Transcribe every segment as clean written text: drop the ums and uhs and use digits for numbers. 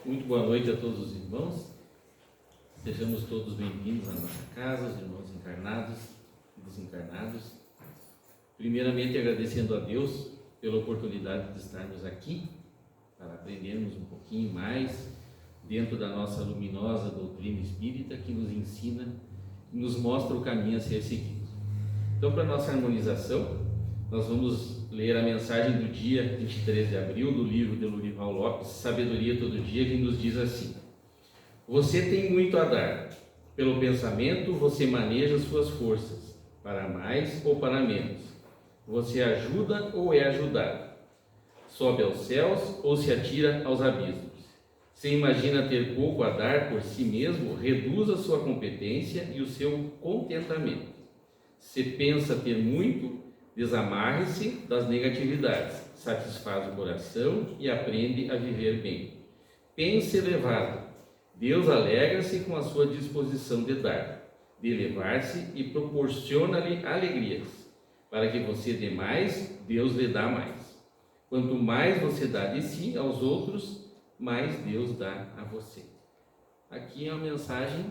Muito boa noite a todos os irmãos. Sejamos todos bem-vindos à nossa casa, os irmãos encarnados e desencarnados. Primeiramente, agradecendo a Deus pela oportunidade de estarmos aqui para aprendermos um pouquinho mais dentro da nossa luminosa doutrina espírita que nos ensina e nos mostra o caminho a ser seguido. Então, para nossa harmonização, nós vamos ler a mensagem do dia 23 de abril do livro de Lorival Lopes, Sabedoria Todo Dia, que nos diz assim: você tem muito a dar. Pelo pensamento você maneja suas forças, para mais ou para menos. Você ajuda ou é ajudado. Sobe aos céus ou se atira aos abismos. Se imagina ter pouco a dar por si mesmo, reduz a sua competência e o seu contentamento. Se pensa ter muito, desamarre-se das negatividades, satisfaz o coração e aprende a viver bem. Pense elevado. Deus alegra-se com a sua disposição de dar, de elevar-se e proporciona-lhe alegrias. Para que você dê mais, Deus lhe dá mais. Quanto mais você dá de si aos outros, mais Deus dá a você. Aqui é uma mensagem,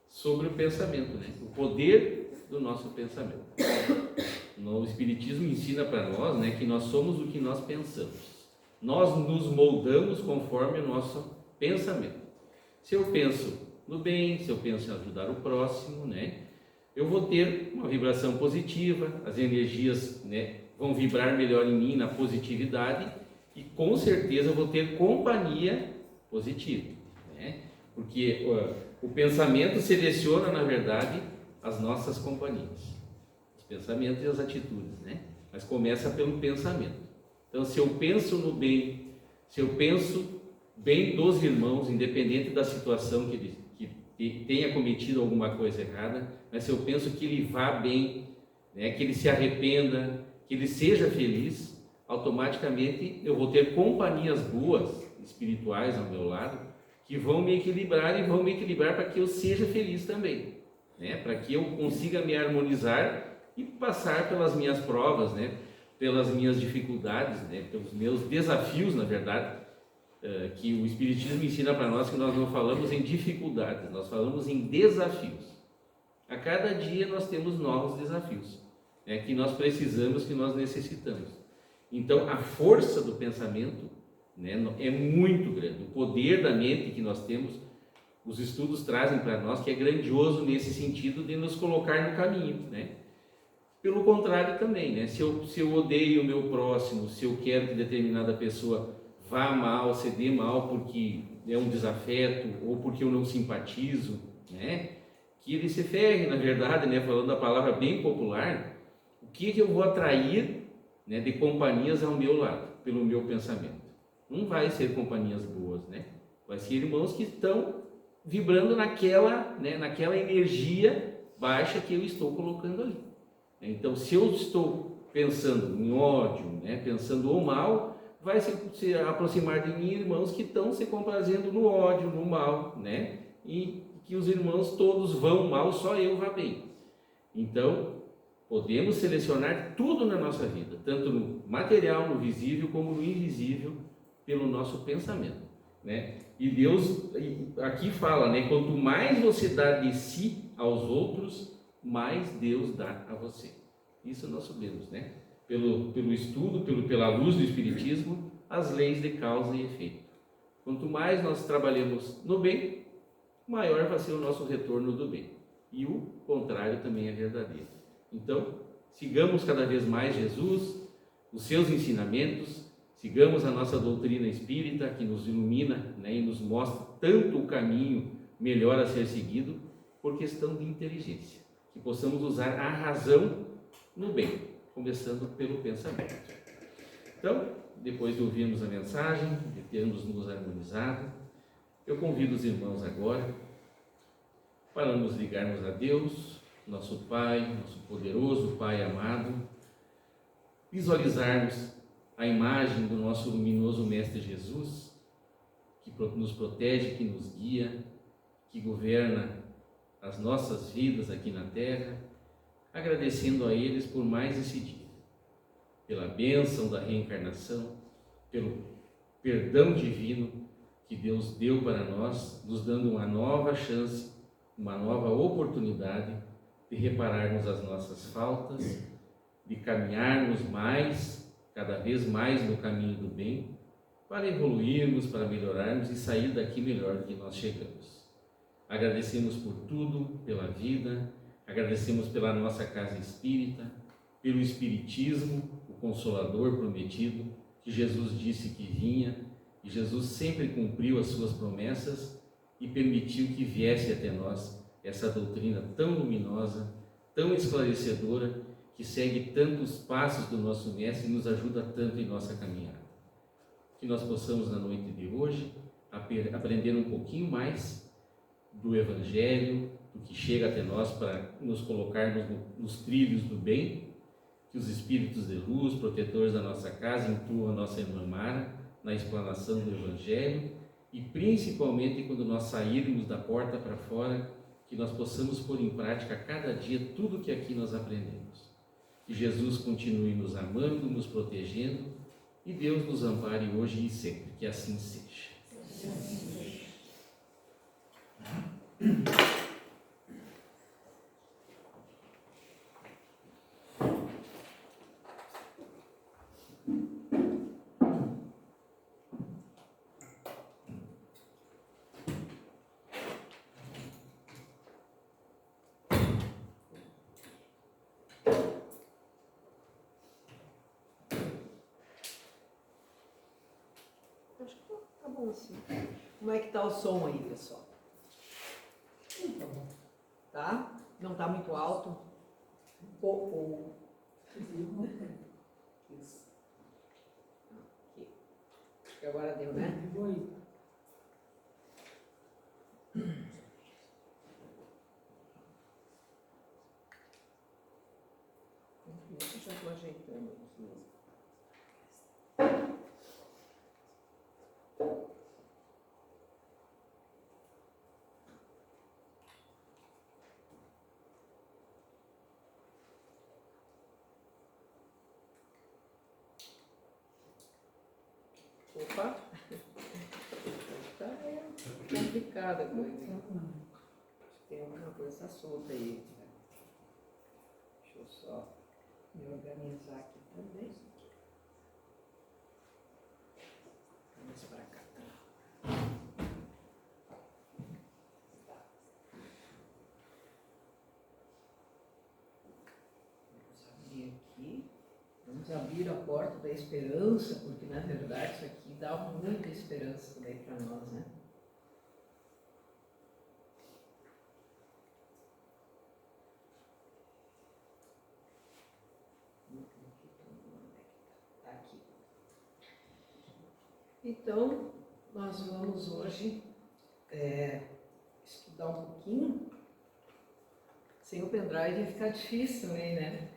sobre o pensamento, o poder do nosso pensamento. O Espiritismo ensina para nós, que nós somos o que nós pensamos. Nós nos moldamos conforme o nosso pensamento. Se eu penso no bem, se eu penso em ajudar o próximo, eu vou ter uma vibração positiva, as energias, vão vibrar melhor em mim na positividade e com certeza eu vou ter companhia positiva, porque o pensamento seleciona, na verdade, as nossas companhias, os pensamentos e as atitudes, mas começa pelo pensamento. Então, se eu penso no bem, se eu penso bem dos irmãos, independente da situação que tenha cometido alguma coisa errada, mas se eu penso que ele vá bem, que ele se arrependa, que ele seja feliz, automaticamente eu vou ter companhias boas, espirituais ao meu lado, que vão me equilibrar para que eu seja feliz também, para que eu consiga me harmonizar e passar pelas minhas provas, pelas minhas dificuldades, pelos meus desafios, na verdade, que o Espiritismo ensina para nós que nós não falamos em dificuldades, nós falamos em desafios. A cada dia nós temos novos desafios, que nós precisamos, que nós necessitamos. Então, a força do pensamento, é muito grande. O poder da mente que nós temos, os estudos trazem para nós que é grandioso nesse sentido de nos colocar no caminho, Pelo contrário também, se eu odeio o meu próximo, se eu quero que determinada pessoa vá mal, se dê mal porque é um desafeto ou porque eu não simpatizo, que ele se ferre, na verdade, falando a palavra bem popular, o que eu vou atrair, de companhias ao meu lado, pelo meu pensamento? Não vai ser companhias boas, vai ser irmãos que estão vibrando naquela energia baixa que eu estou colocando ali. Então, se eu estou pensando em ódio, pensando o mal, vai se aproximar de mim irmãos que estão se comprazendo no ódio, no mal, e que os irmãos todos vão mal, só eu vá bem. Então, podemos selecionar tudo na nossa vida, tanto no material, no visível, como no invisível, pelo nosso pensamento, E Deus aqui fala, quanto mais você dá de si aos outros, mais Deus dá a você. Isso nós sabemos, Pelo estudo, pela luz do Espiritismo, as leis de causa e efeito. Quanto mais nós trabalhamos no bem, maior vai ser o nosso retorno do bem. E o contrário também é verdadeiro. Então, sigamos cada vez mais Jesus, os seus ensinamentos, sigamos a nossa doutrina espírita que nos ilumina, e nos mostra tanto o caminho melhor a ser seguido por questão de inteligência. Que possamos usar a razão no bem, começando pelo pensamento. Então, depois de ouvirmos a mensagem, de termos nos harmonizado, eu convido os irmãos agora para nos ligarmos a Deus, nosso Pai, nosso poderoso Pai amado, visualizarmos a imagem do nosso luminoso Mestre Jesus, que nos protege, que nos guia, que governa as nossas vidas aqui na Terra, agradecendo a eles por mais esse dia, pela bênção da reencarnação, pelo perdão divino que Deus deu para nós, nos dando uma nova chance, uma nova oportunidade de repararmos as nossas faltas, de caminharmos mais, cada vez mais no caminho do bem, para evoluirmos, para melhorarmos e sair daqui melhor do que nós chegamos. Agradecemos por tudo, pela vida, agradecemos pela nossa casa espírita, pelo Espiritismo, o Consolador prometido, que Jesus disse que vinha, e Jesus sempre cumpriu as suas promessas e permitiu que viesse até nós essa doutrina tão luminosa, tão esclarecedora, que segue tantos passos do nosso Mestre e nos ajuda tanto em nossa caminhada. Que nós possamos, na noite de hoje, aprender um pouquinho mais do Evangelho, do que chega até nós para nos colocarmos nos trilhos do bem, que os Espíritos de luz, protetores da nossa casa, incluam a nossa irmã Mara na explanação do Evangelho e principalmente quando nós sairmos da porta para fora, que nós possamos pôr em prática a cada dia tudo que aqui nós aprendemos. Que Jesus continue nos amando, nos protegendo e Deus nos ampare hoje e sempre, que assim seja. Acho que tá bom assim. Como é que tá o som aí, pessoal? Tá? Não tá muito alto? Ou. Isso. Aqui. Acho que agora deu, né? Deixa eu estou ajeitando aqui. Opa! Tá complicada a coisa. Tem alguma coisa solta aí. Deixa eu só me organizar aqui também. Vamos para cá. Vamos abrir aqui. Vamos abrir a porta da esperança, porque na verdade isso aqui dá muita esperança também para nós, né? Aqui. Então, nós vamos hoje estudar um pouquinho. Sem o pendrive ia ficar difícil também, né?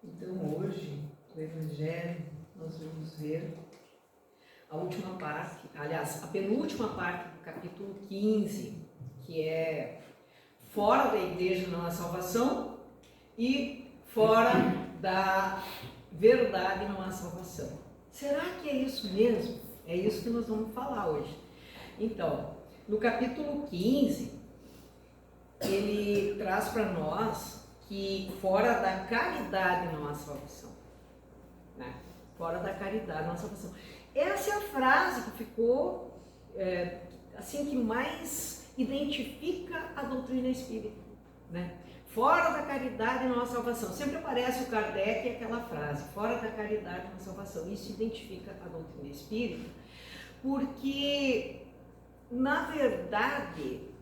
Então hoje, o Evangelho, nós vamos ver a última parte, aliás, a penúltima parte do capítulo 15, que é fora da igreja não há salvação e fora da verdade não há salvação. Será que é isso mesmo? É isso que nós vamos falar hoje. Então, no capítulo 15, ele traz para nós que fora da caridade não há salvação. Né? Fora da caridade não há salvação. Essa é a frase que ficou, assim, que mais identifica a doutrina espírita. Né? Fora da caridade não há salvação. Sempre aparece o Kardec e aquela frase, fora da caridade não há salvação. Isso identifica a doutrina espírita, porque, na verdade,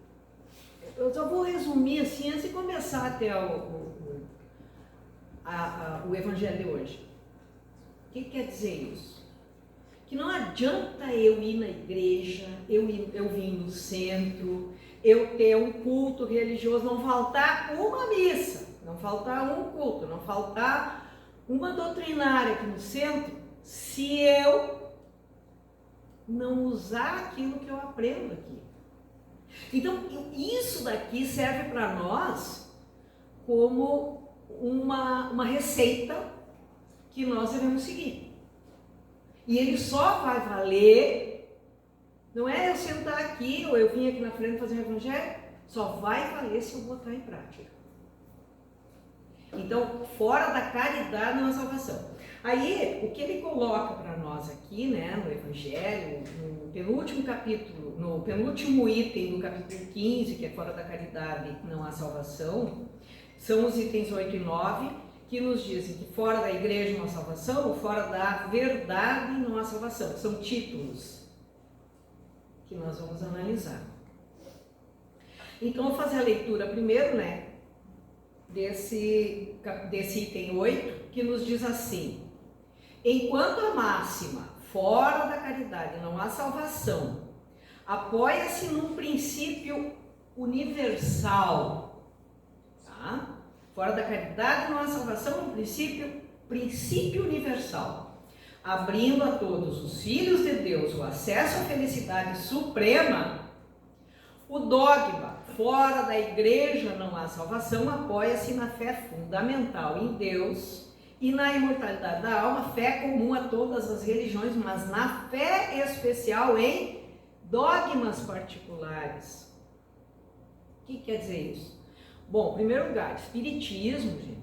eu só vou resumir assim, antes de começar até o Evangelho de hoje. O que quer dizer isso? Que não adianta eu ir na igreja, eu vir no centro, eu ter um culto religioso, não faltar uma missa, não faltar um culto, não faltar uma doutrinária aqui no centro, se eu não usar aquilo que eu aprendo aqui. Então, isso daqui serve para nós como uma receita que nós devemos seguir. E ele só vai valer, não é eu sentar aqui ou eu vim aqui na frente fazer um evangelho, só vai valer se eu botar em prática. Então, fora da caridade não há salvação. Aí, o que ele coloca para nós aqui, né, no Evangelho, no penúltimo capítulo, no penúltimo item do capítulo 15, que é fora da caridade não há salvação, são os itens 8 e 9, que nos dizem que fora da igreja não há salvação, ou fora da verdade não há salvação. São títulos que nós vamos analisar. Então, vou fazer a leitura primeiro, né, desse item 8, que nos diz assim: enquanto a máxima, fora da caridade não há salvação, apoia-se num princípio universal, tá? Fora da caridade não há salvação, um princípio universal, abrindo a todos os filhos de Deus o acesso à felicidade suprema. O dogma, fora da igreja não há salvação, apoia-se na fé fundamental em Deus e na imortalidade da alma, fé comum a todas as religiões, mas na fé especial em dogmas particulares. O que quer dizer isso? Bom, em primeiro lugar, espiritismo, gente,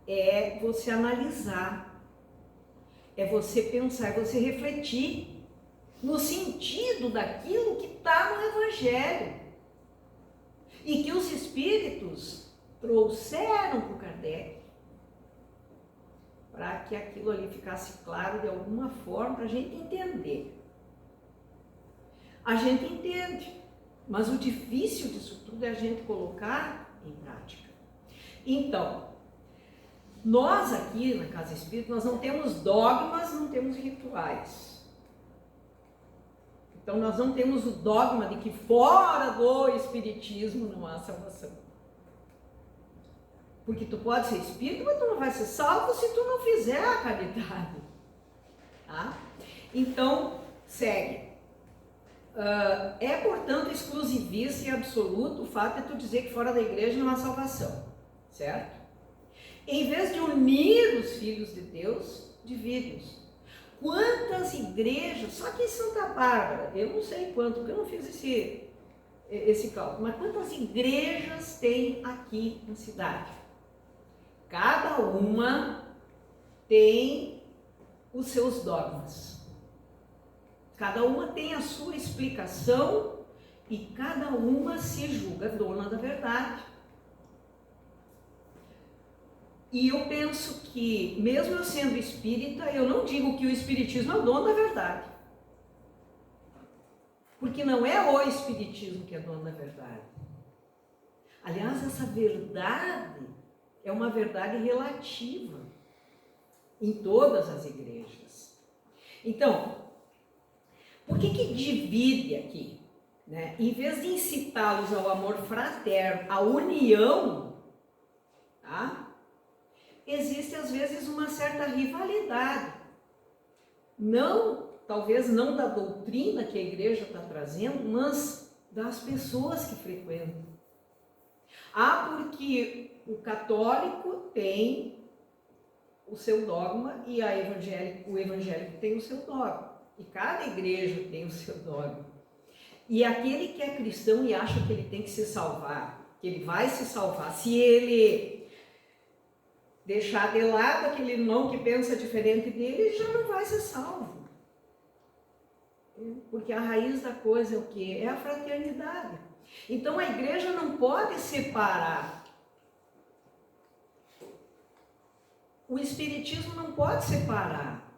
é você analisar, é você pensar, é você refletir no sentido daquilo que está no Evangelho e que os espíritos trouxeram para o Kardec para que aquilo ali ficasse claro de alguma forma para a gente entender. A gente entende, mas o difícil disso tudo é a gente colocar em prática. Então, nós aqui na Casa Espírita, nós não temos dogmas, não temos rituais. Então, nós não temos o dogma de que fora do espiritismo não há salvação. Porque tu pode ser espírita, mas tu não vai ser salvo se tu não fizer a caridade. Tá? Então, segue. É, portanto, exclusivista e absoluto o fato de tu dizer que fora da igreja não há salvação. Certo? Em vez de unir os filhos de Deus, divide-os. Quantas igrejas, só que em Santa Bárbara, eu não sei quanto, porque eu não fiz esse cálculo, mas quantas igrejas tem aqui na cidade? Cada uma tem os seus dogmas. Cada uma tem a sua explicação e cada uma se julga dona da verdade. E eu penso que, mesmo eu sendo espírita, eu não digo que o espiritismo é o dono da verdade. Porque não é o espiritismo que é dono da verdade. Aliás, essa verdade é uma verdade relativa em todas as igrejas. Então, por que divide aqui? Né? Em vez de incitá-los ao amor fraterno, à união, tá? Existe às vezes uma certa rivalidade, talvez não da doutrina que a igreja está trazendo, mas das pessoas que frequentam. Porque o católico tem o seu dogma e o evangélico tem o seu dogma, e cada igreja tem o seu dogma. E aquele que é cristão e acha que ele tem que se salvar, que ele vai se salvar, se ele deixar de lado aquele irmão que pensa diferente dele, ele já não vai ser salvo. Porque a raiz da coisa é o quê? É a fraternidade. Então a igreja não pode separar. O espiritismo não pode separar.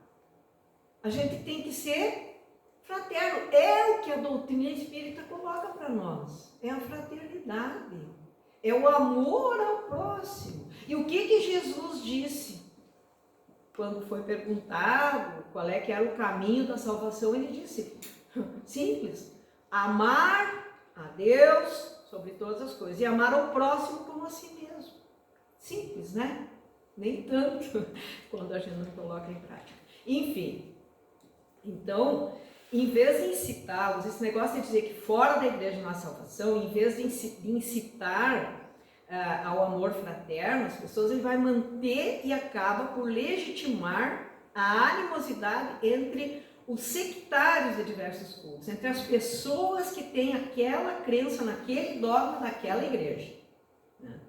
A gente tem que ser fraterno. É o que a doutrina espírita coloca para nós. É a fraternidade. É o amor ao próximo. E o que Jesus disse? Quando foi perguntado qual é que era o caminho da salvação, ele disse, simples, amar a Deus sobre todas as coisas e amar ao próximo como a si mesmo. Simples, né? Nem tanto quando a gente não coloca em prática. Enfim, então, em vez de incitá-los, esse negócio de dizer que fora da igreja não há salvação, em vez de incitar ao amor fraterno, as pessoas, ele vai manter e acaba por legitimar a animosidade entre os sectários de diversos cultos, entre as pessoas que têm aquela crença naquele dogma daquela igreja, né?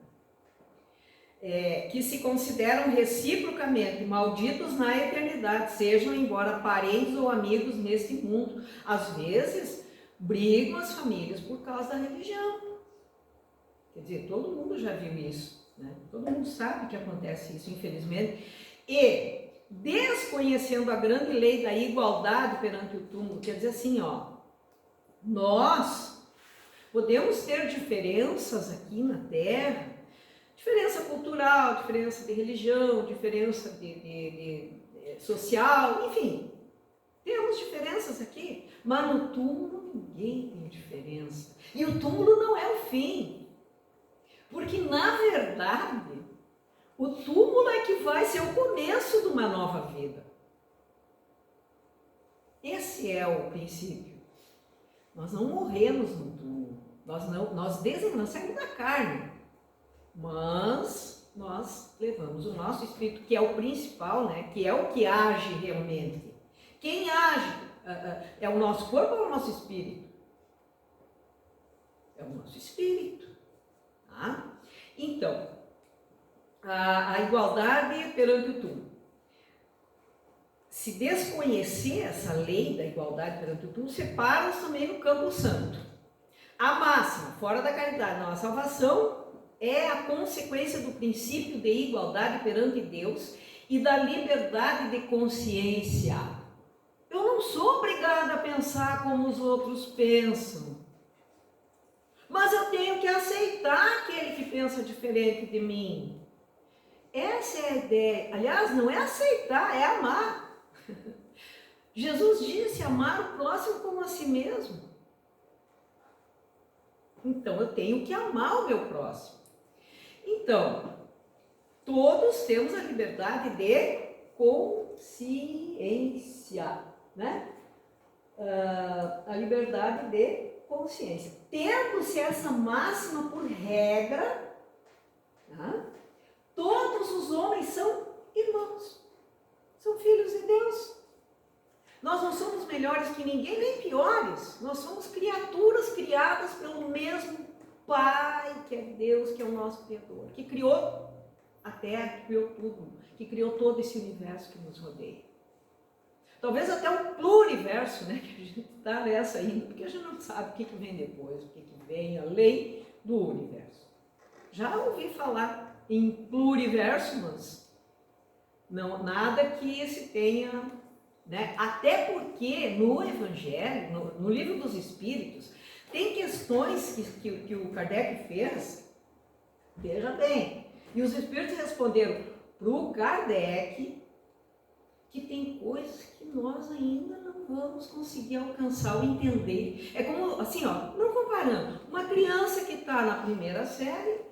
Que se consideram reciprocamente malditos na eternidade, sejam embora parentes ou amigos neste mundo. Às vezes, brigam as famílias por causa da religião. Quer dizer, todo mundo já viu isso, né? Todo mundo sabe que acontece isso, infelizmente. E, desconhecendo a grande lei da igualdade perante o túmulo, quer dizer assim, ó, nós podemos ter diferenças aqui na Terra, diferença cultural, diferença de religião, diferença de social, enfim, temos diferenças aqui, mas no túmulo ninguém tem diferença. E o túmulo não é o fim, porque na verdade o túmulo é que vai ser o começo de uma nova vida. Esse é o princípio. Nós não morremos no túmulo, nós saímos da carne, mas nós levamos o nosso espírito, que é o principal, né? Que é o que age realmente. Quem age é o nosso corpo ou é o nosso espírito? É o nosso espírito. Tá? Então, a igualdade perante o túmulo. Se desconhecer essa lei da igualdade perante o túmulo, separa-nos também no campo santo. A máxima, fora da caridade, não há salvação, é a consequência do princípio de igualdade perante Deus e da liberdade de consciência. Eu não sou obrigada a pensar como os outros pensam, mas eu tenho que aceitar aquele que pensa diferente de mim. Essa é a ideia. Aliás, não é aceitar, é amar. Jesus disse amar o próximo como a si mesmo. Então, eu tenho que amar o meu próximo. Então, todos temos a liberdade de consciência, né? A liberdade de consciência. Tendo-se essa máxima por regra, tá? Todos os homens são irmãos, são filhos de Deus. Nós não somos melhores que ninguém, nem piores. Nós somos criaturas criadas pelo mesmo Pai, que é Deus, que é o nosso Criador, que criou a Terra, que criou tudo, que criou todo esse universo que nos rodeia. Talvez até um pluriverso, né, que a gente está nessa ainda, porque a gente não sabe o que vem depois, o que vem além do universo. Já ouvi falar em pluriverso, mas não, nada que se tenha, né? Até porque no Evangelho, no Livro dos Espíritos, tem questões que o Kardec fez, veja bem, e os Espíritos responderam para o Kardec que tem coisas que nós ainda não vamos conseguir alcançar ou entender. É como, assim, ó, não comparando, uma criança que está na primeira série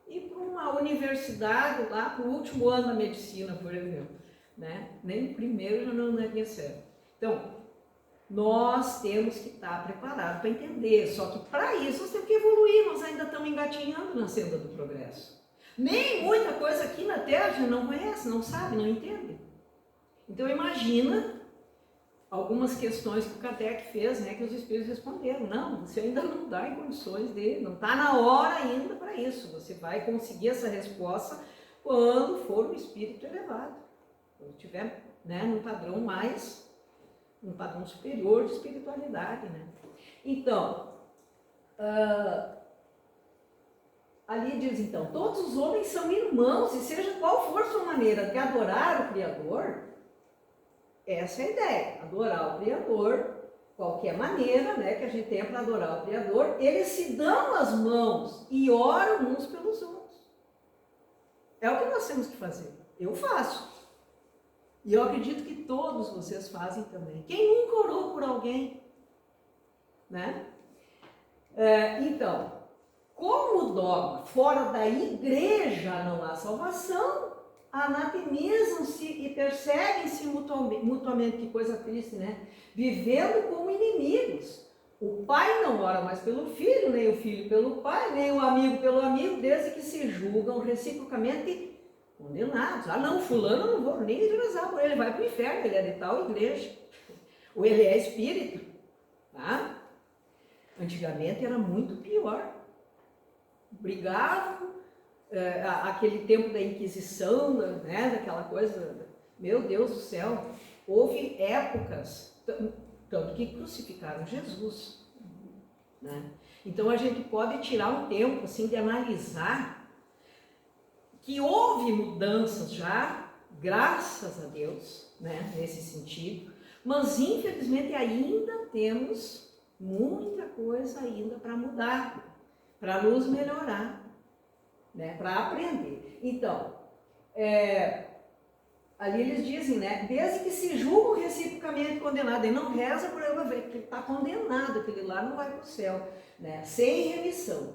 e para uma universidade lá, para o último ano da medicina, por exemplo, né? Nem o primeiro já não daria certo. Então, nós temos que estar preparados para entender, só que para isso nós temos que evoluir, nós ainda estamos engatinhando na senda do progresso. Nem muita coisa aqui na Terra a gente não conhece, não sabe, não entende. Então imagina algumas questões que o Kardec fez, né, que os espíritos responderam. Não, você ainda não está em condições de, não está na hora ainda para isso. Você vai conseguir essa resposta quando for um espírito elevado, quando estiver, né, num padrão mais, um padrão superior de espiritualidade, né? Então, ali diz então, todos os homens são irmãos e seja qual for sua maneira de adorar o Criador, essa é a ideia, adorar o Criador, qualquer maneira, né, que a gente tenha para adorar o Criador, eles se dão as mãos e oram uns pelos outros. É o que nós temos que fazer. Eu faço. E eu acredito que todos vocês fazem também. Quem nunca orou por alguém? Né? Então, como o dogma fora da igreja não há salvação, anatemizam-se e perseguem-se mutuamente, que coisa triste, né? Vivendo como inimigos. O pai não ora mais pelo filho, nem o filho pelo pai, nem o amigo pelo amigo, desde que se julgam reciprocamente condenados. Ah, não, fulano, eu não vou nem rezar por ele, vai para o inferno, ele é de tal igreja. Ou ele é espírita, tá? Antigamente era muito pior. Brigavam, aquele tempo da Inquisição, né, daquela coisa, meu Deus do céu, houve épocas, tanto que crucificaram Jesus, né? Então a gente pode tirar um tempo assim de analisar que houve mudanças já, graças a Deus, né, nesse sentido, mas infelizmente ainda temos muita coisa ainda para mudar, para nos melhorar, né, para aprender. Então, ali eles dizem, né, desde que se julgam reciprocamente condenados, ele não reza por ele ver, porque ele está condenado, aquele lá não vai para o céu, né, sem remissão.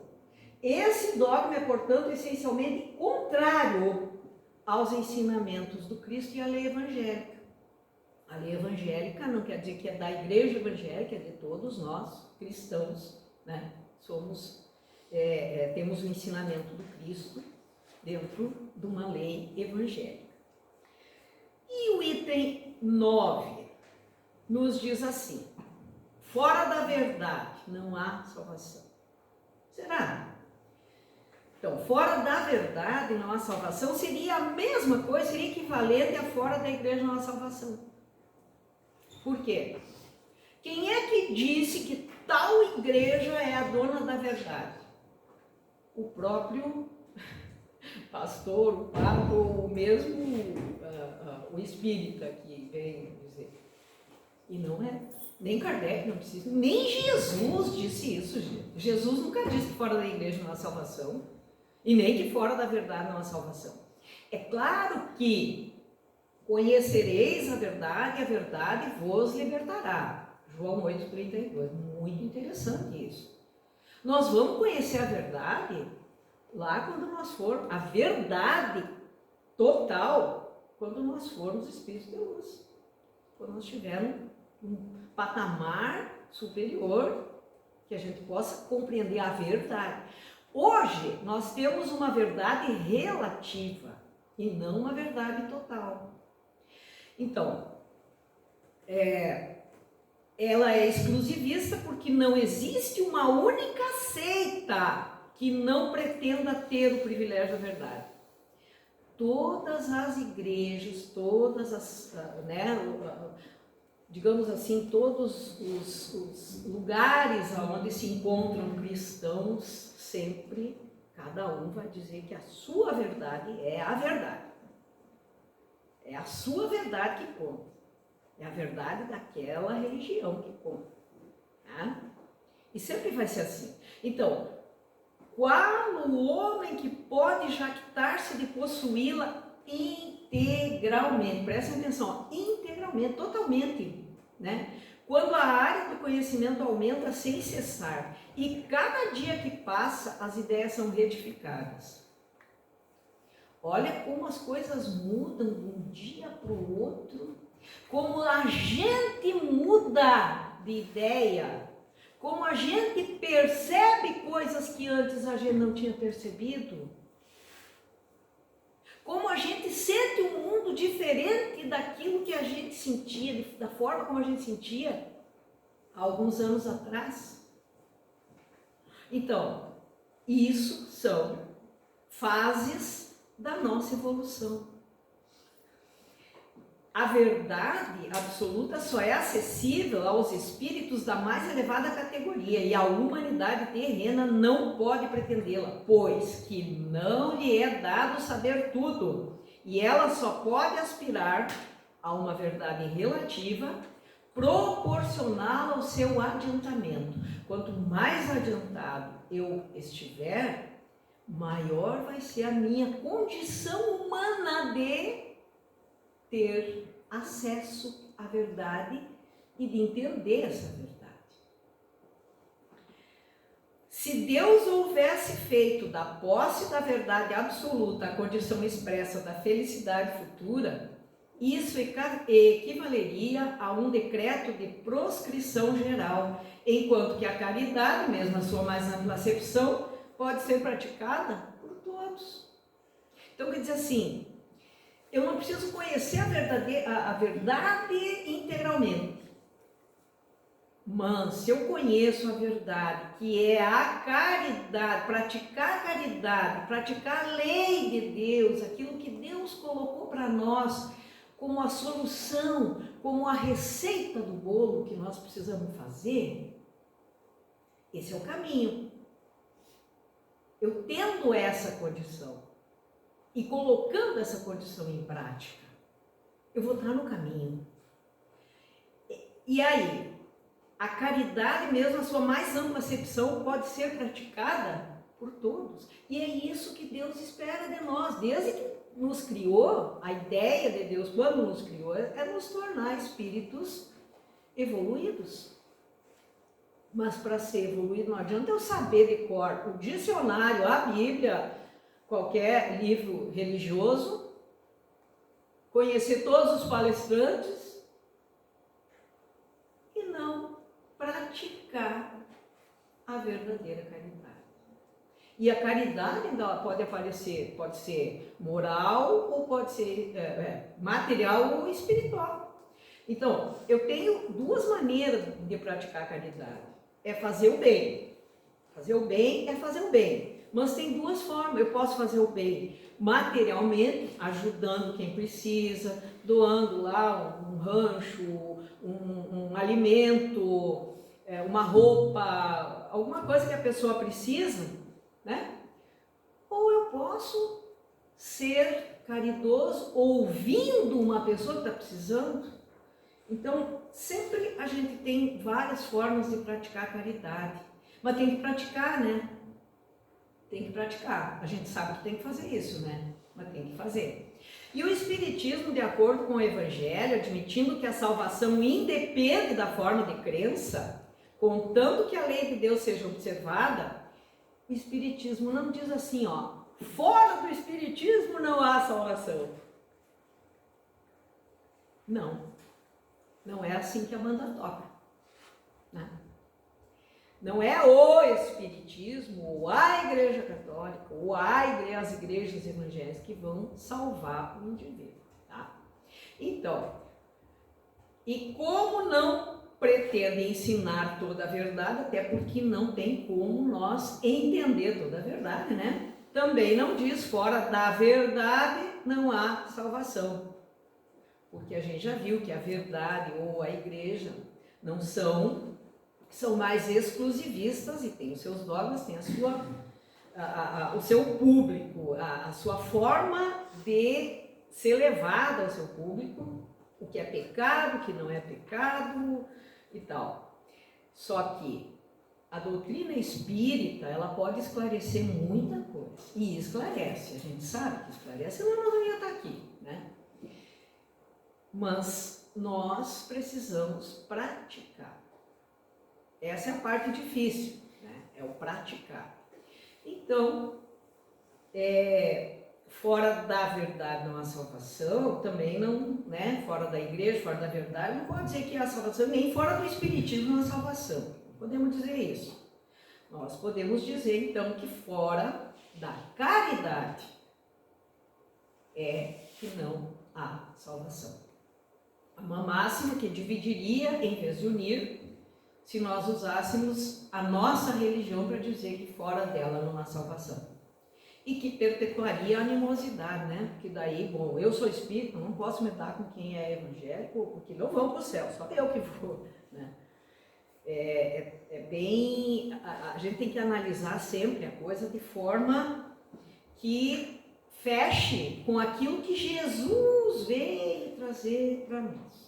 Esse dogma é, portanto, essencialmente contrário aos ensinamentos do Cristo e à lei evangélica. A lei evangélica não quer dizer que é da igreja evangélica, é de todos nós, cristãos, né? Temos o ensinamento do Cristo dentro de uma lei evangélica. E o item 9 nos diz assim: fora da verdade não há salvação. Será? Então, fora da verdade não há salvação seria a mesma coisa, seria equivalente a fora da igreja não há salvação. Por quê? Quem é que disse que tal igreja é a dona da verdade? O próprio pastor, o papa, ou mesmo o espírita que vem dizer. E não é. Nem Kardec não precisa, nem Jesus disse isso, gente. Jesus nunca disse que fora da igreja não há salvação, e nem que fora da verdade não há salvação. É claro que conhecereis a verdade vos libertará. João 8,32. Muito interessante isso. Nós vamos conhecer a verdade lá quando nós formos, a verdade total, quando nós formos espíritos de luz. Quando nós tivermos um patamar superior, que a gente possa compreender a verdade. Hoje, nós temos uma verdade relativa e não uma verdade total. Então, ela é exclusivista porque não existe uma única seita que não pretenda ter o privilégio da verdade. Todas as igrejas, todas as, né, digamos assim, todos os lugares onde se encontram cristãos, sempre, cada um vai dizer que a sua verdade é a verdade. É a sua verdade que conta. É a verdade daquela religião que conta. Tá? E sempre vai ser assim. Então, qual o homem que pode jactar-se de possuí-la integralmente? Prestem atenção, integralmente, totalmente. Né? Quando a área do conhecimento aumenta sem cessar e cada dia que passa as ideias são retificadas. Olha como as coisas mudam de um dia para o outro, como a gente muda de ideia, como a gente percebe coisas que antes a gente não tinha percebido, como a gente sente um mundo diferente daquilo que a gente sentia, da forma como a gente sentia há alguns anos atrás. Então, isso são fases da nossa evolução. A verdade absoluta só é acessível aos espíritos da mais elevada categoria e a humanidade terrena não pode pretendê-la, pois que não lhe é dado saber tudo e ela só pode aspirar a uma verdade relativa proporcional ao seu adiantamento. Quanto mais adiantado eu estiver, maior vai ser a minha condição humana de ter acesso à verdade e de entender essa verdade. Se Deus houvesse feito da posse da verdade absoluta a condição expressa da felicidade futura, isso equivaleria a um decreto de proscrição geral, enquanto que a caridade, mesmo na sua mais ampla acepção, pode ser praticada por todos. Então, quer dizer assim, eu não preciso conhecer a verdade integralmente. Mas se eu conheço a verdade, que é a caridade, praticar a lei de Deus, aquilo que Deus colocou para nós como a solução, como a receita do bolo que nós precisamos fazer, esse é o caminho. Eu tendo essa condição e colocando essa condição em prática, eu vou estar no caminho. E aí? A caridade, mesmo a sua mais ampla acepção, pode ser praticada por todos. E é isso que Deus espera de nós. Desde que nos criou, a ideia de Deus, quando nos criou, é nos tornar espíritos evoluídos. Mas para ser evoluído, não adianta eu saber de cor o dicionário, a Bíblia, qualquer livro religioso, conhecer todos os palestrantes, praticar a verdadeira caridade. E a caridade pode ser moral ou pode ser material ou espiritual. Então, eu tenho duas maneiras de praticar a caridade. É fazer o bem. Fazer o bem é fazer o bem. Mas tem duas formas. Eu posso fazer o bem materialmente, ajudando quem precisa, doando lá um rancho, um alimento, uma roupa, alguma coisa que a pessoa precisa, né? Ou eu posso ser caridoso ouvindo uma pessoa que está precisando. Então, sempre a gente tem várias formas de praticar a caridade, mas tem que praticar, né? Tem que praticar. A gente sabe que tem que fazer isso, né? Mas tem que fazer. E o Espiritismo, de acordo com o Evangelho, admitindo que a salvação independe da forma de crença, contanto que a lei de Deus seja observada, o Espiritismo não diz assim, ó, fora do Espiritismo não há salvação. Não. Não é assim que a banda toca, né? Não é o Espiritismo, ou a Igreja Católica, ou as igrejas evangélicas que vão salvar o indivíduo, tá? Então, e como não pretende ensinar toda a verdade, até porque não tem como nós entender toda a verdade, né? Também não diz, fora da verdade não há salvação. Porque a gente já viu que a verdade ou a igreja não são mais exclusivistas e tem os seus dogmas, tem o seu público, a sua forma de ser levada ao seu público, o que é pecado, o que não é pecado e tal. Só que a doutrina espírita, ela pode esclarecer muita coisa, e esclarece, a gente sabe que esclarece, senão nós não ia estar aqui, né? Mas nós precisamos praticar. Essa é a parte difícil, né? É o praticar. Então, fora da verdade não há salvação, também não, né? Fora da igreja, fora da verdade, não pode dizer que há salvação, nem fora do espiritismo não há salvação. Não podemos dizer isso. Nós podemos dizer, então, que fora da caridade é que não há salvação. Uma máxima que dividiria em vez de unir, se nós usássemos a nossa religião para dizer que fora dela não há salvação. E que perpetuaria a animosidade, né? Porque daí, bom, eu sou espírita, não posso me dar com quem é evangélico, porque não vão para o céu, só eu que vou, né? A gente tem que analisar sempre a coisa de forma que feche com aquilo que Jesus veio trazer para nós.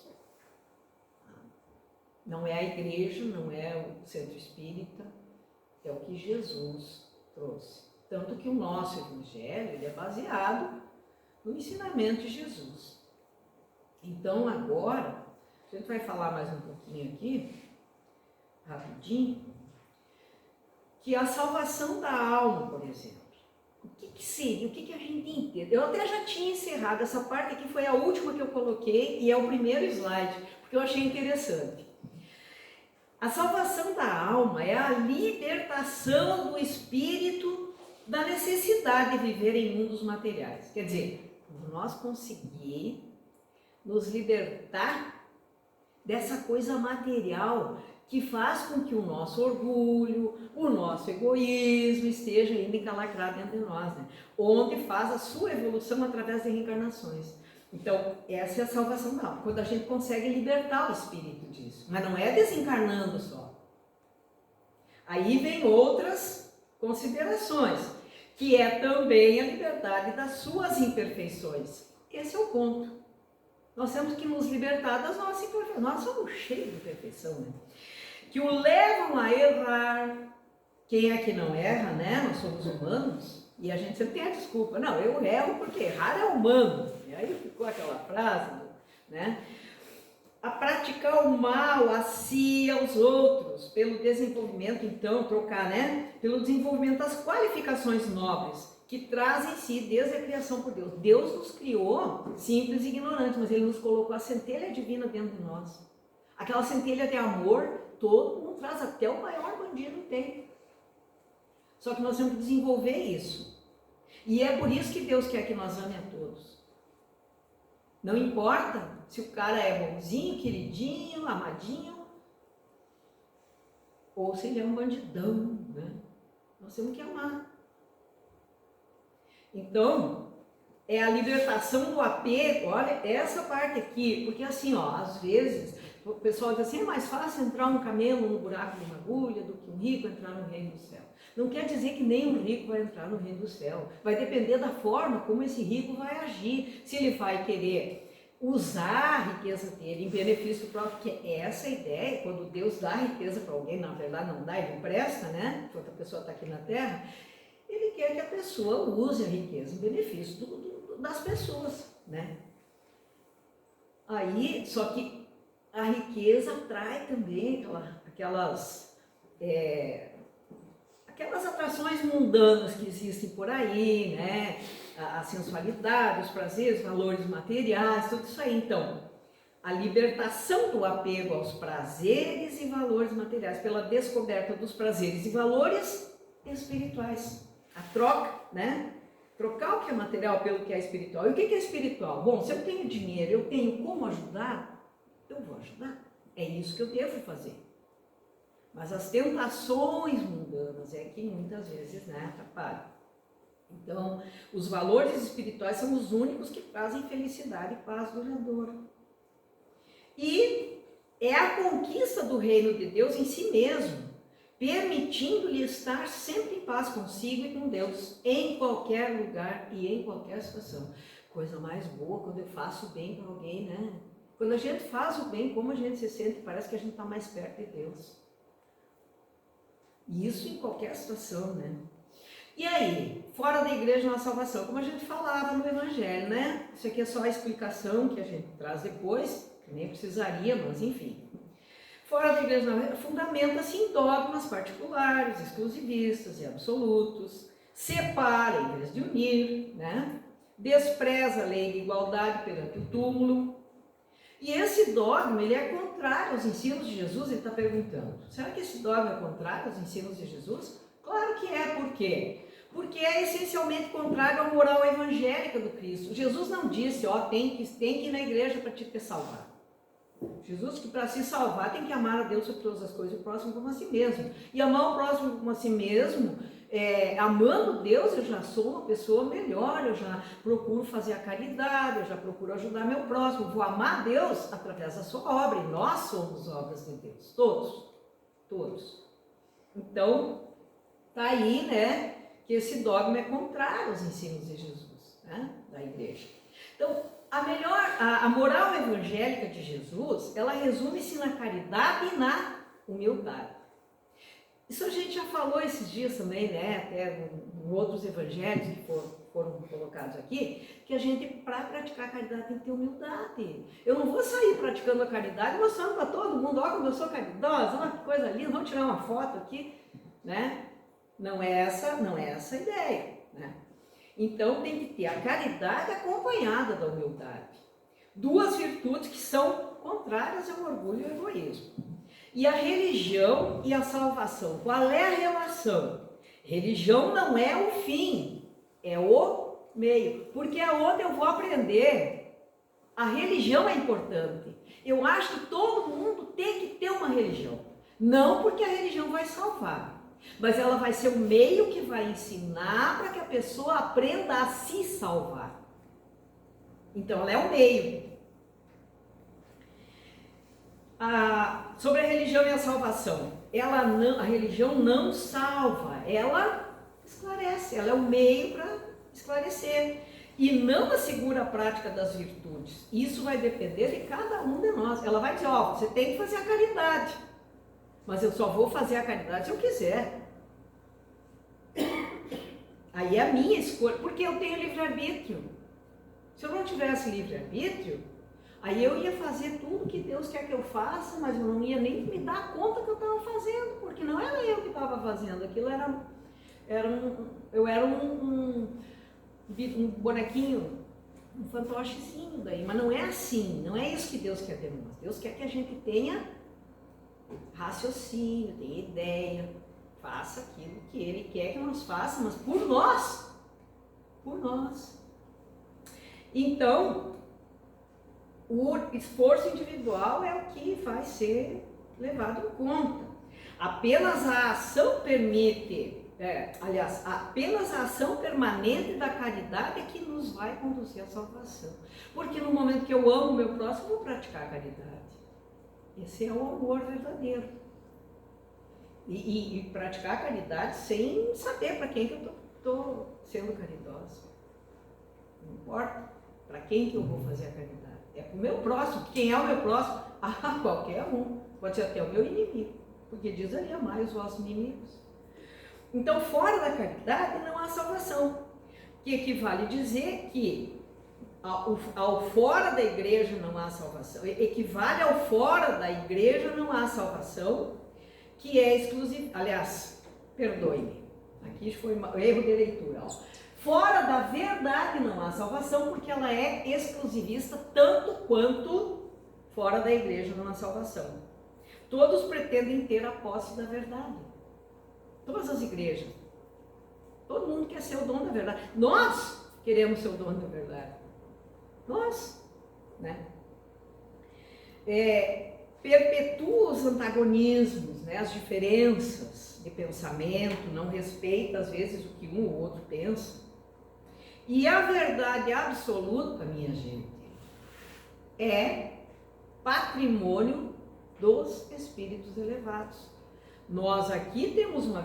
Não é a igreja, não é o centro espírita, é o que Jesus trouxe. Tanto que o nosso evangelho ele é baseado no ensinamento de Jesus. Então agora, a gente vai falar mais um pouquinho aqui, rapidinho, que a salvação da alma, por exemplo, o que seria? O que a gente entende? Eu até já tinha encerrado essa parte aqui, foi a última que eu coloquei e é o primeiro slide, porque eu achei interessante. A salvação da alma é a libertação do espírito da necessidade de viver em mundos materiais. Quer dizer, nós conseguir nos libertar dessa coisa material que faz com que o nosso orgulho, o nosso egoísmo esteja ainda encalacrado dentro de nós, né? Onde faz a sua evolução através de reencarnações. Então, essa é a salvação da alma, quando a gente consegue libertar o espírito disso. Mas não é desencarnando só. Aí vem outras considerações, que é também a liberdade das suas imperfeições. Esse é o ponto. Nós temos que nos libertar das nossas imperfeições. Nós somos cheios de imperfeição, né? Que o levam a errar. Quem é que não erra, né? Nós somos humanos e a gente sempre tem a desculpa. Não, eu erro porque errar é humano. E aí ficou aquela frase, né? A praticar o mal a si e aos outros, pelo desenvolvimento, então, trocar, né? Pelo desenvolvimento das qualificações nobres que trazem em si desde a criação por Deus. Deus nos criou simples e ignorantes, mas Ele nos colocou a centelha divina dentro de nós. Aquela centelha de amor, todo mundo traz, até o maior bandido tem. Só que nós temos que desenvolver isso. E é por isso que Deus quer que nós amemos a todos. Não importa se o cara é bonzinho, queridinho, amadinho, ou se ele é um bandidão, né? Nós temos que amar. Então, é a libertação do apego. Olha, essa parte aqui, porque assim, ó, às vezes o pessoal diz assim, é mais fácil entrar um camelo no buraco de uma agulha do que um rico entrar no reino do céu. Não quer dizer que nem um rico vai entrar no reino do céu. Vai depender da forma como esse rico vai agir. Se ele vai querer usar a riqueza dele em benefício próprio, porque essa ideia, quando Deus dá riqueza para alguém, na verdade não dá, ele empresta, né? Enquanto a pessoa está aqui na Terra, ele quer que a pessoa use a riqueza em benefício das pessoas, né? Aí, só que a riqueza atrai também aquelas atrações mundanas que existem por aí, né? A sensualidade, os prazeres, os valores materiais, tudo isso aí. Então, a libertação do apego aos prazeres e valores materiais, pela descoberta dos prazeres e valores espirituais. A troca, né? Trocar o que é material pelo que é espiritual. E o que é espiritual? Bom, se eu tenho dinheiro, eu tenho como ajudar, eu vou ajudar. É isso que eu devo fazer. Mas as tentações mundanas é que muitas vezes, né, atrapalham. Então, os valores espirituais são os únicos que trazem felicidade e paz duradoura. E é a conquista do reino de Deus em si mesmo, permitindo-lhe estar sempre em paz consigo e com Deus, em qualquer lugar e em qualquer situação. Coisa mais boa quando eu faço bem para alguém, né? Quando a gente faz o bem, como a gente se sente, parece que a gente está mais perto de Deus. Isso em qualquer situação, né? E aí, fora da igreja não há salvação, como a gente falava no Evangelho, né? Isso aqui é só a explicação que a gente traz depois, que nem precisaria, mas enfim. Fora da igreja não, fundamenta-se em dogmas particulares, exclusivistas e absolutos, separa em vez de unir, né? Despreza a lei de igualdade perante o túmulo. E esse dogma, ele é contrário aos ensinos de Jesus, ele está perguntando. Será que esse dogma é contrário aos ensinos de Jesus? Claro que é, por quê? Porque é essencialmente contrário à moral evangélica do Cristo. Jesus não disse, ó, tem que ir na igreja para te salvar. Jesus, que para se salvar tem que amar a Deus sobre todas as coisas e o próximo como a si mesmo. E amar o próximo como a si mesmo, amando Deus, eu já sou uma pessoa melhor, eu já procuro fazer a caridade, eu já procuro ajudar meu próximo, vou amar Deus através da sua obra, e nós somos obras de Deus, todos. Então, tá aí, né, que esse dogma é contrário aos ensinos de Jesus, né, da igreja. Então, a moral evangélica de Jesus, ela resume-se na caridade e na humildade. Isso a gente já falou esses dias também, né, até em outros evangelhos que foram colocados aqui, que a gente, para praticar a caridade, tem que ter humildade. Eu não vou sair praticando a caridade mostrando para todo mundo, ó como eu sou caridosa, olha que coisa linda, vamos tirar uma foto aqui, né? Não é essa a ideia, né? Então tem que ter a caridade acompanhada da humildade. Duas virtudes que são contrárias ao orgulho e ao egoísmo. E a religião e a salvação, qual é a relação? Religião não é o fim, é o meio. Porque aonde eu vou aprender, a religião é importante. Eu acho que todo mundo tem que ter uma religião. Não porque a religião vai salvar, mas ela vai ser o meio que vai ensinar para que a pessoa aprenda a se salvar. Então, ela é o meio. Sobre a religião e a salvação. A religião não salva, ela esclarece, ela é o meio para esclarecer. E não assegura a prática das virtudes. Isso vai depender de cada um de nós. Ela vai dizer, você tem que fazer a caridade. Mas eu só vou fazer a caridade se eu quiser. Aí é a minha escolha, porque eu tenho livre-arbítrio. Se eu não tivesse livre-arbítrio, aí eu ia fazer tudo que Deus quer que eu faça, mas eu não ia nem me dar conta que eu estava fazendo, porque não era eu que estava fazendo, aquilo eu era um bonequinho, um fantochezinho daí, mas não é assim, não é isso que Deus quer de nós. Deus quer que a gente tenha raciocínio, tenha ideia, faça aquilo que Ele quer que nós façamos, mas por nós. Então, o esforço individual é o que vai ser levado em conta. Apenas a ação apenas a ação permanente da caridade é que nos vai conduzir à salvação. Porque no momento que eu amo o meu próximo, eu vou praticar a caridade. Esse é o amor verdadeiro. E praticar a caridade sem saber para quem que eu estou sendo caridosa. Não importa para quem que eu vou fazer a caridade. É para o meu próximo. Quem é o meu próximo? Qualquer um. Pode ser até o meu inimigo. Porque diz ali, amai os vossos inimigos. Então, fora da caridade não há salvação. Que equivale dizer que ao fora da igreja não há salvação. Equivale ao fora da igreja não há salvação, que é exclusivo. Aliás, perdoe-me. Aqui foi um erro de leitura. Fora da verdade não há salvação, porque ela é exclusivista, tanto quanto fora da igreja não há salvação. Todos pretendem ter a posse da verdade. Todas as igrejas. Todo mundo quer ser o dono da verdade. Nós queremos ser o dono da verdade. Nós, né? Perpetua os antagonismos, né? As diferenças de pensamento, não respeita às vezes o que um ou outro pensa. E a verdade absoluta, minha gente, é patrimônio dos espíritos elevados. Nós aqui temos uma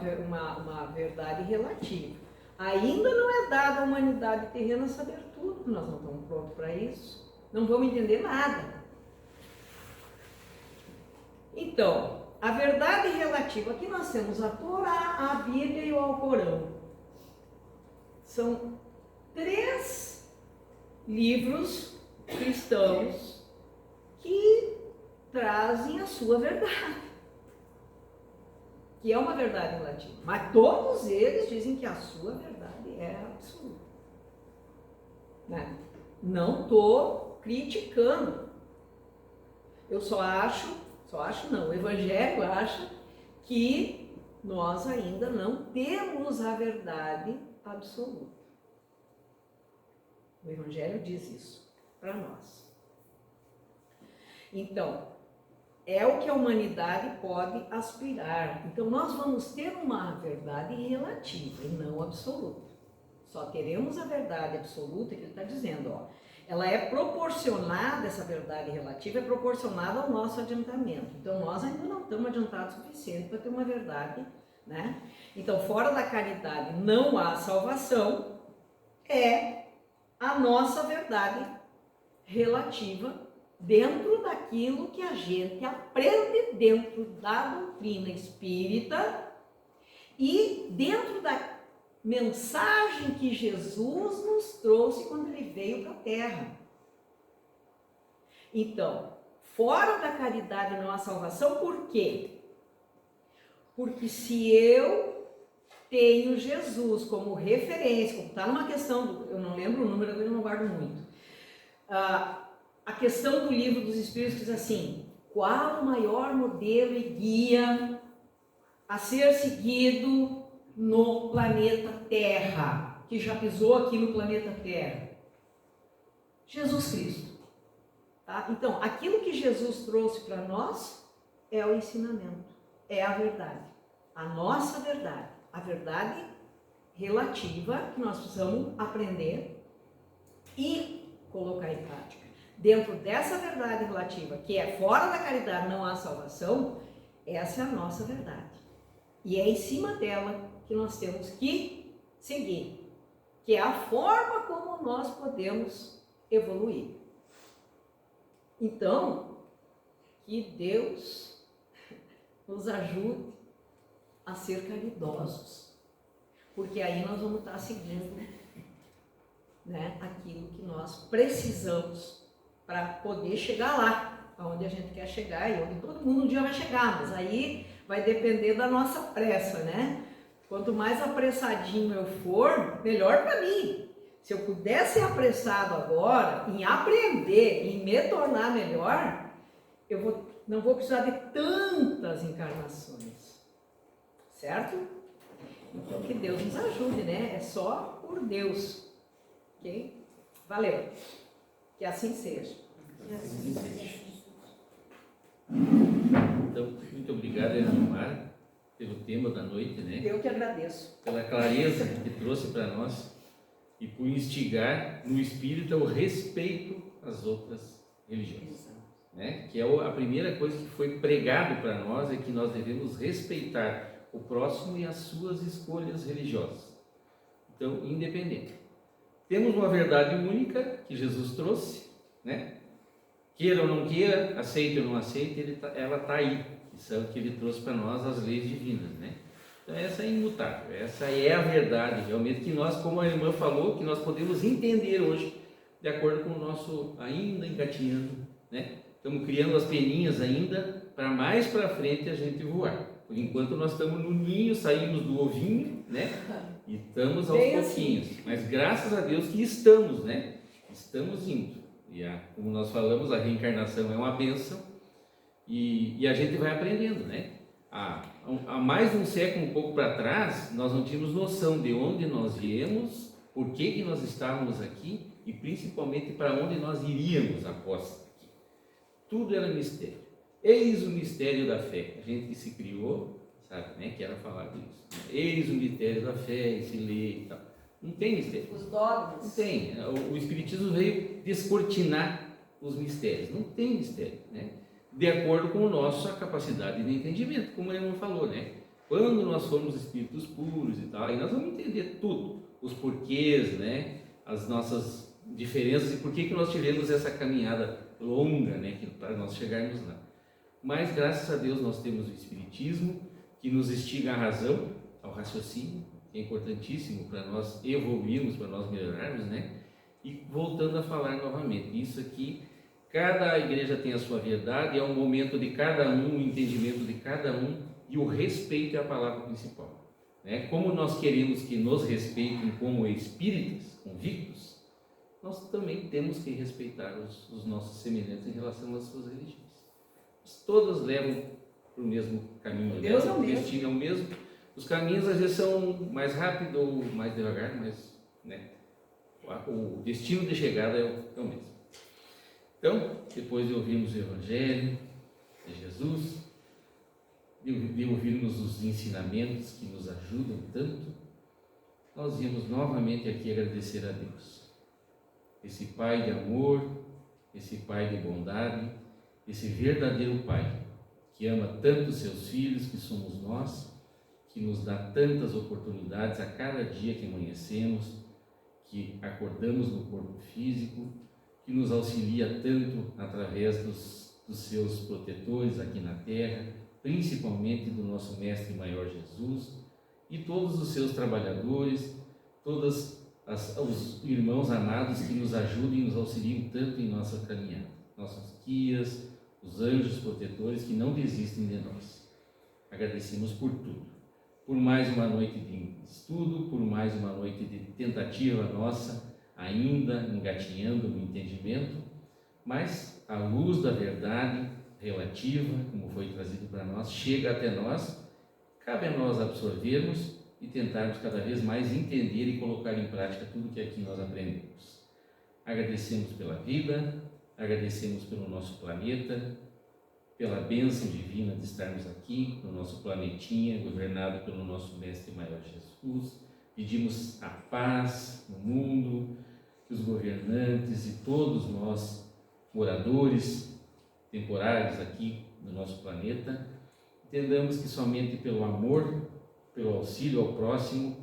verdade relativa. Ainda não é dado à humanidade terrena saber tudo, nós não estamos prontos para isso. Não vamos entender nada. Então, a verdade relativa, aqui nós temos a Torá, a Bíblia e o Alcorão. São 3 livros cristãos que trazem a sua verdade. Que é uma verdade relativa, mas todos eles dizem que a sua verdade é absoluta. Né? Não estou criticando. Eu o Evangelho acha que nós ainda não temos a verdade absoluta. O Evangelho diz isso para nós. Então, é o que a humanidade pode aspirar. Então, nós vamos ter uma verdade relativa e não absoluta. Só teremos a verdade absoluta, que ele está dizendo, ela é proporcionada, essa verdade relativa é proporcionada ao nosso adiantamento. Então, nós ainda não estamos adiantados o suficiente para ter uma verdade, né? Então, fora da caridade não há salvação, é a nossa verdade relativa dentro daquilo que a gente aprende dentro da doutrina espírita e dentro da mensagem que Jesus nos trouxe quando ele veio para a Terra. Então, fora da caridade não há salvação, por quê? Porque se eu tenho Jesus como referência, como está numa questão, eu não lembro o número, eu não guardo muito. A questão do livro dos Espíritos diz assim: qual o maior modelo e guia a ser seguido no planeta Terra, que já pisou aqui no planeta Terra? Jesus Cristo. Tá? Então, aquilo que Jesus trouxe para nós é o ensinamento, é a verdade, a nossa verdade, a verdade relativa que nós precisamos aprender e colocar em prática. Dentro dessa verdade relativa, que é fora da caridade não há salvação, essa é a nossa verdade. E é em cima dela que nós temos que seguir, que é a forma como nós podemos evoluir. Então, que Deus nos ajude a ser caridosos, porque aí nós vamos estar seguindo, né, aquilo que nós precisamos para poder chegar lá, aonde a gente quer chegar e onde todo mundo um dia vai chegar, mas aí vai depender da nossa pressa, né? Quanto mais apressadinho eu for, melhor para mim. Se eu puder ser apressado agora em aprender, em me tornar melhor, não vou precisar de tantas encarnações, certo? Então que Deus nos ajude, né? É só por Deus, ok? Valeu. Que assim seja. Então, muito obrigado, Ana, pelo tema da noite, né? Eu que agradeço. Pela clareza que trouxe para nós e por instigar no espírito o respeito às outras religiões, né? Que é a primeira coisa que foi pregado para nós, é que nós devemos respeitar o próximo e as suas escolhas religiosas. Então, independente. Temos uma verdade única que Jesus trouxe, né? Queira ou não queira, aceite ou não aceite, ela está aí. Isso é o que ele trouxe para nós, as leis divinas, né? Então essa é imutável, essa é a verdade, realmente, que nós, como a irmã falou, que nós podemos entender hoje, de acordo com o nosso, ainda engatinhando, né? Estamos criando as peninhas ainda, para mais para frente a gente voar. Por enquanto nós estamos no ninho, saímos do ovinho, né? E estamos aos pouquinhos, assim. Mas graças a Deus que estamos, né? Estamos indo. E como nós falamos, a reencarnação é uma bênção e a gente vai aprendendo, né? Há mais de um século, um pouco para trás, nós não tínhamos noção de onde nós viemos, por que nós estávamos aqui e principalmente para onde nós iríamos após aqui. Tudo era mistério. Eis o mistério da fé. A gente que se criou, sabe, né? Que era falar disso. Eis o mistério da fé, e se lê e tal. Não tem mistério. Os dogmas. Não tem. O Espiritismo veio descortinar os mistérios. Não tem mistério, né? De acordo com a nossa capacidade de entendimento, como a irmã falou, né? Quando nós formos espíritos puros e tal, aí nós vamos entender tudo, os porquês, né? As nossas diferenças e por que nós tivemos essa caminhada longa, né? Para nós chegarmos lá. Mas graças a Deus nós temos o Espiritismo que nos instiga à razão, ao raciocínio, que é importantíssimo para nós evoluirmos, para nós melhorarmos, né? E voltando a falar novamente, isso aqui, cada igreja tem a sua verdade, é um momento de cada um, o entendimento de cada um, e o respeito é a palavra principal, né? Como nós queremos que nos respeitem como espíritas convictos, nós também temos que respeitar os nossos semelhantes em relação às suas religiões. Todas levam para o mesmo caminho, Deus né? é o O mesmo. destino é o mesmo. Os caminhos às vezes são mais rápidos ou mais devagar, mas, né, o destino de chegada é o mesmo. Então, depois de ouvirmos o Evangelho de Jesus, de ouvirmos os ensinamentos que nos ajudam tanto, nós viemos novamente aqui agradecer a Deus. Esse Pai de amor, esse Pai de bondade, esse verdadeiro Pai, que ama tanto seus filhos, que somos nós, que nos dá tantas oportunidades a cada dia que amanhecemos, que acordamos no corpo físico, que nos auxilia tanto através dos seus protetores aqui na terra, principalmente do nosso Mestre Maior Jesus, e todos os seus trabalhadores, todos os irmãos amados que nos ajudam e nos auxiliam tanto em nossa caminhada, nossos guias, os anjos protetores que não desistem de nós. Agradecemos por tudo. por mais uma noite de estudo, por mais uma noite de tentativa nossa, ainda engatinhando no entendimento, mas a luz da verdade relativa, como foi trazido para nós, chega até nós, cabe a nós absorvermos e tentarmos cada vez mais entender e colocar em prática tudo que aqui nós aprendemos. Agradecemos pela vida, agradecemos pelo nosso planeta, pela bênção divina de estarmos aqui no nosso planetinha, governado pelo nosso Mestre Maior Jesus. Pedimos a paz no mundo, que os governantes e todos nós, moradores temporários aqui no nosso planeta, entendamos que somente pelo amor, pelo auxílio ao próximo,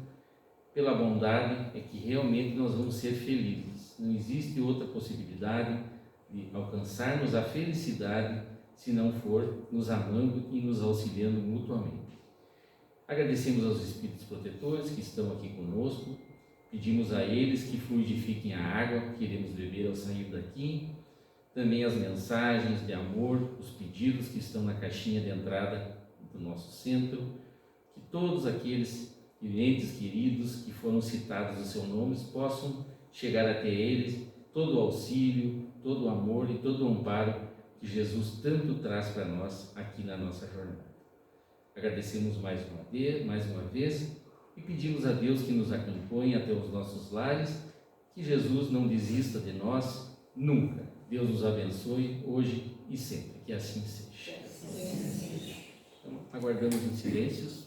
pela bondade, é que realmente nós vamos ser felizes. Não existe outra possibilidade de alcançarmos a felicidade se não for nos amando e nos auxiliando mutuamente. Agradecemos aos Espíritos protetores que estão aqui conosco, pedimos a eles que fluidifiquem a água que iremos beber ao sair daqui, também as mensagens de amor, os pedidos que estão na caixinha de entrada do nosso centro, que todos aqueles entes queridos que foram citados os seus nomes possam chegar até eles todo o auxílio, todo o amor e todo o amparo que Jesus tanto traz para nós aqui na nossa jornada. Agradecemos mais uma vez e pedimos a Deus que nos acompanhe até os nossos lares, que Jesus não desista de nós nunca. Deus nos abençoe hoje e sempre, que assim seja. Então, aguardamos em silêncios